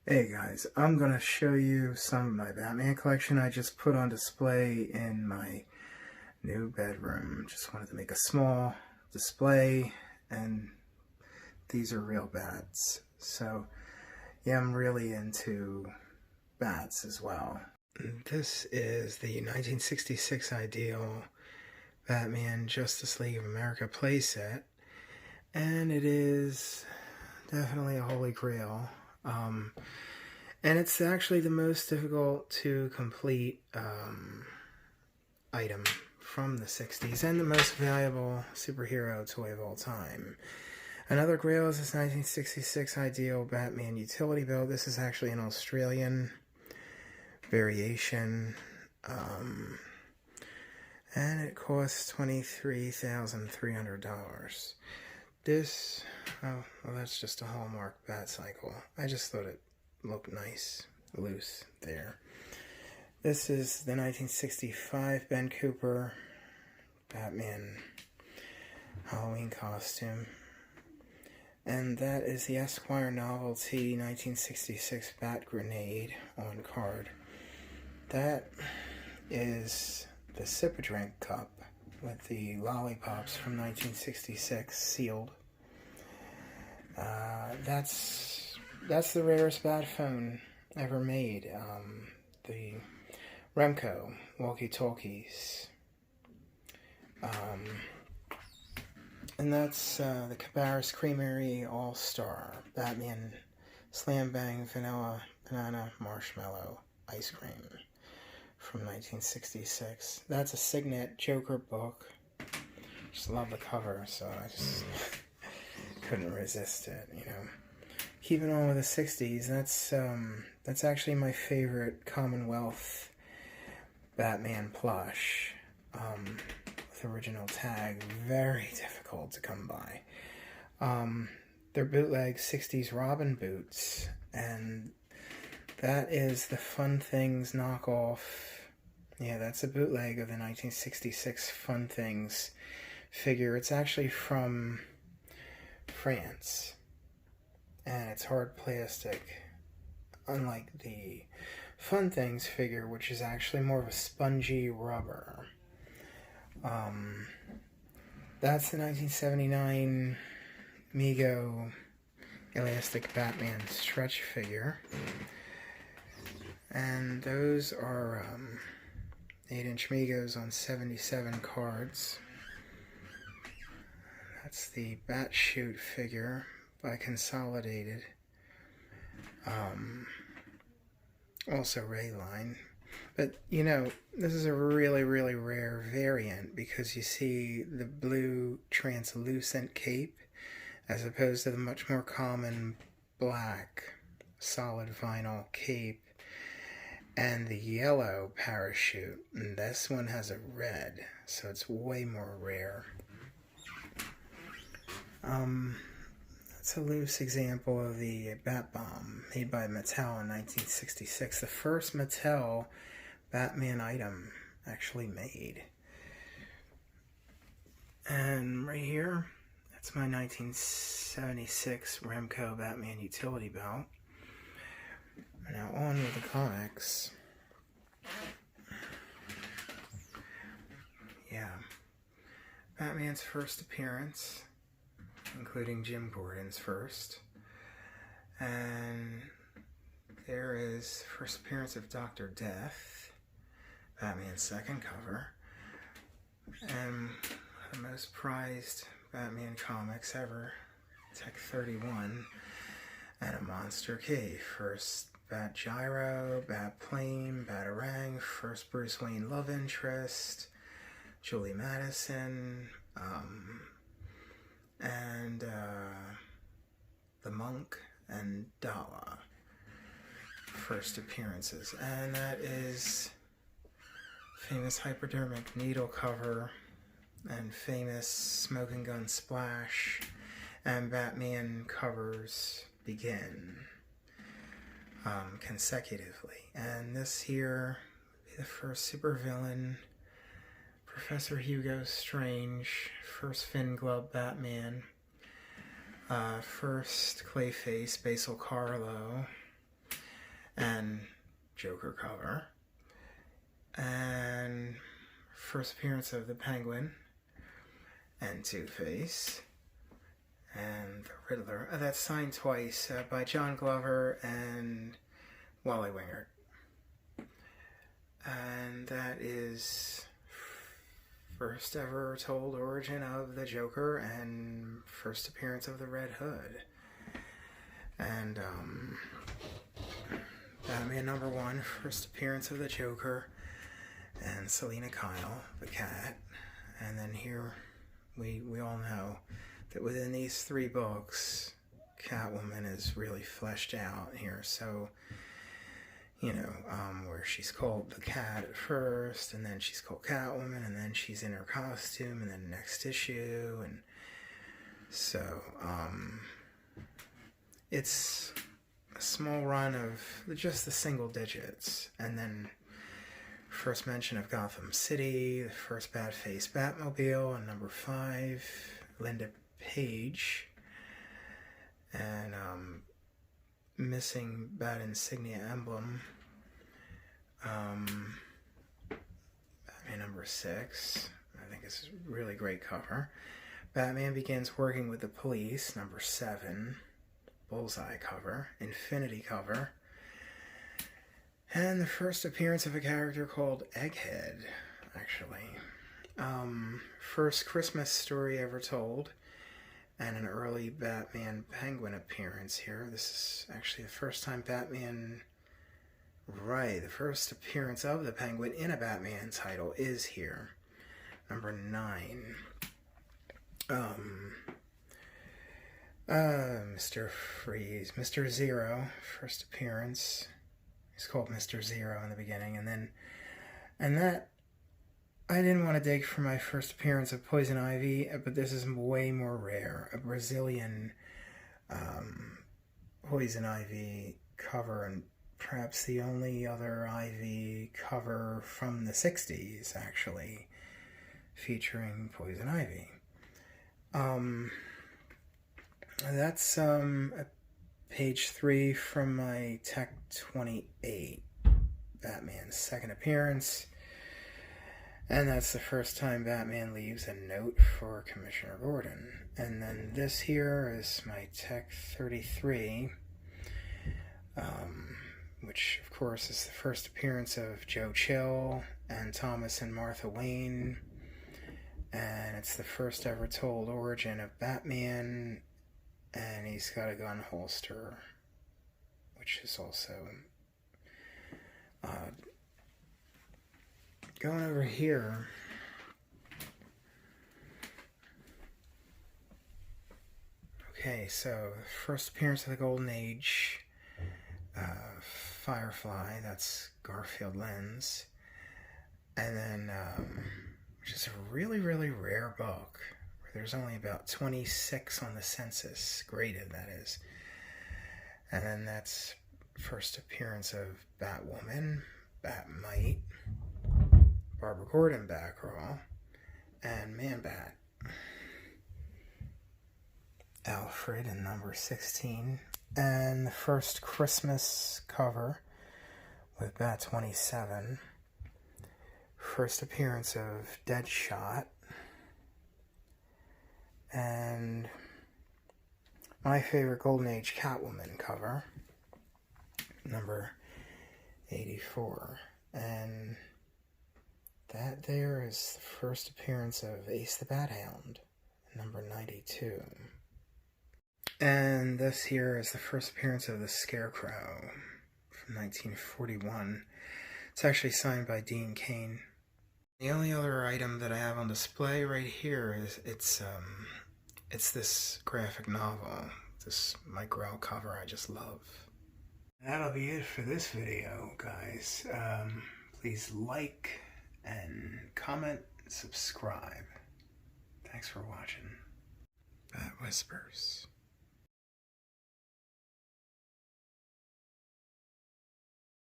Hey guys, I'm going to show you some of my Batman collection I just put on display in my new bedroom. Just wanted to make a small display, and these are real bats. So yeah, I'm really into bats as well. This is the 1966 Ideal Batman Justice League of America playset, and it is definitely a holy grail. And it's actually the most difficult to complete item from the 60s and the most valuable superhero toy of all time. Another grail is this 1966 Ideal Batman utility belt. This is actually an Australian variation. And it costs $23,300. This, oh, well, that's just a Hallmark bat cycle. I just thought it looked nice, loose there. This is the 1965 Ben Cooper Batman Halloween costume. And that is the Esquire Novelty 1966 Bat Grenade on card. That is the Sip-A-Drink cup with the lollipops from 1966 sealed. That's the rarest bat phone ever made. The Remco Walkie Talkies. And that's the Cabarrus Creamery All-Star Batman Slam Bang Vanilla Banana Marshmallow Ice Cream from 1966. That's a Signet Joker book. Just love the cover, so I just couldn't resist it, you know. Keeping on with the 60s, that's actually my favorite Commonwealth Batman plush. With original tag, very difficult to come by. They're bootleg 60s Robin boots, and that is the Fun Things knockoff. Yeah, that's a bootleg of the 1966 Fun Things figure. It's actually from France, and it's hard plastic, unlike the Fun Things figure, which is actually more of a spongy rubber. That's the 1979 Mego Elastic Batman stretch figure. And those are 8-inch Megos on 77 cards. That's the Bat Chute figure by Consolidated. Also Rayline. But, you know, this is a really, really rare variant because you see the blue translucent cape as opposed to the much more common black solid vinyl cape and the yellow parachute. And this one has a red, so it's way more rare. That's a loose example of the Bat Bomb made by Mattel in 1966. The first Mattel Batman item actually made. And right here, that's my 1976 Remco Batman utility belt. Now on with the comics. Yeah. Batman's first appearance, including Jim Gordon's first. And there is first appearance of Dr. Death, Batman's second cover, and the most prized Batman comics ever, Tech 31, and a Monster Key. First Bat Gyro, Bat Plane, Batarang, first Bruce Wayne love interest, Julie Madison, and the Monk and Dala. First appearances. And that is famous hypodermic needle cover and famous smoking gun splash, and Batman covers begin consecutively. And this here will be the first supervillain, Professor Hugo Strange, first Finn Glove Batman, first Clayface, Basil Carlo, and Joker cover. And first appearance of the Penguin and Two-Face and the Riddler. That's signed twice by John Glover and Wally Winger. And that is first ever told origin of the Joker and first appearance of the Red Hood. And Batman #1, first appearance of the Joker and Selina Kyle, the cat. And then here we all know that within these 3 books, Catwoman is really fleshed out here. So, you know, where she's called the Cat at first, and then she's called Catwoman, and then she's in her costume, and then next issue, and so, it's a small run of just the single digits, and then first mention of Gotham City, the first Bat-Face Batmobile, and #5, Linda Page, and, missing Bat insignia emblem, Batman #6, I think it's a really great cover. Batman Begins Working with the Police, #7, Bullseye cover, Infinity cover, and the first appearance of a character called Egghead, actually. First Christmas story ever told, and an early Batman Penguin appearance here. This is actually the first time Batman... Right, the first appearance of the Penguin in a Batman title is here. #9. Mr. Freeze. Mr. Zero, first appearance. He's called Mr. Zero in the beginning, and that I didn't want to dig for my first appearance of Poison Ivy, but this is way more rare. A Brazilian Poison Ivy cover, and perhaps the only other Ivy cover from the 60s, actually, featuring Poison Ivy. That's page 3 from my Tech 28, Batman's second appearance. And that's the first time Batman leaves a note for Commissioner Gordon. And then this here is my Tech 33, which of course is the first appearance of Joe Chill and Thomas and Martha Wayne. And it's the first ever told origin of Batman, and he's got a gun holster, which is also going over here. Okay, so first appearance of the Golden Age, Firefly, that's Garfield Lens, and then which is a really, really rare book, where there's only about 26 on the census, graded, that is. And then that's first appearance of Batwoman, Batmite, Barbara Gordon Batgirl, and Man-Bat. Alfred in #16, and the first Christmas cover with Bat 27. First appearance of Deadshot, and my favorite Golden Age Catwoman cover, #84, and that there is the first appearance of Ace the Bat Hound, #92. And this here is the first appearance of the Scarecrow from 1941. It's actually signed by Dean Cain. The only other item that I have on display right here is it's this graphic novel, this Mike Grell cover I just love. That'll be it for this video, guys. Please like and comment, subscribe. Thanks for watching. Bat Whispers.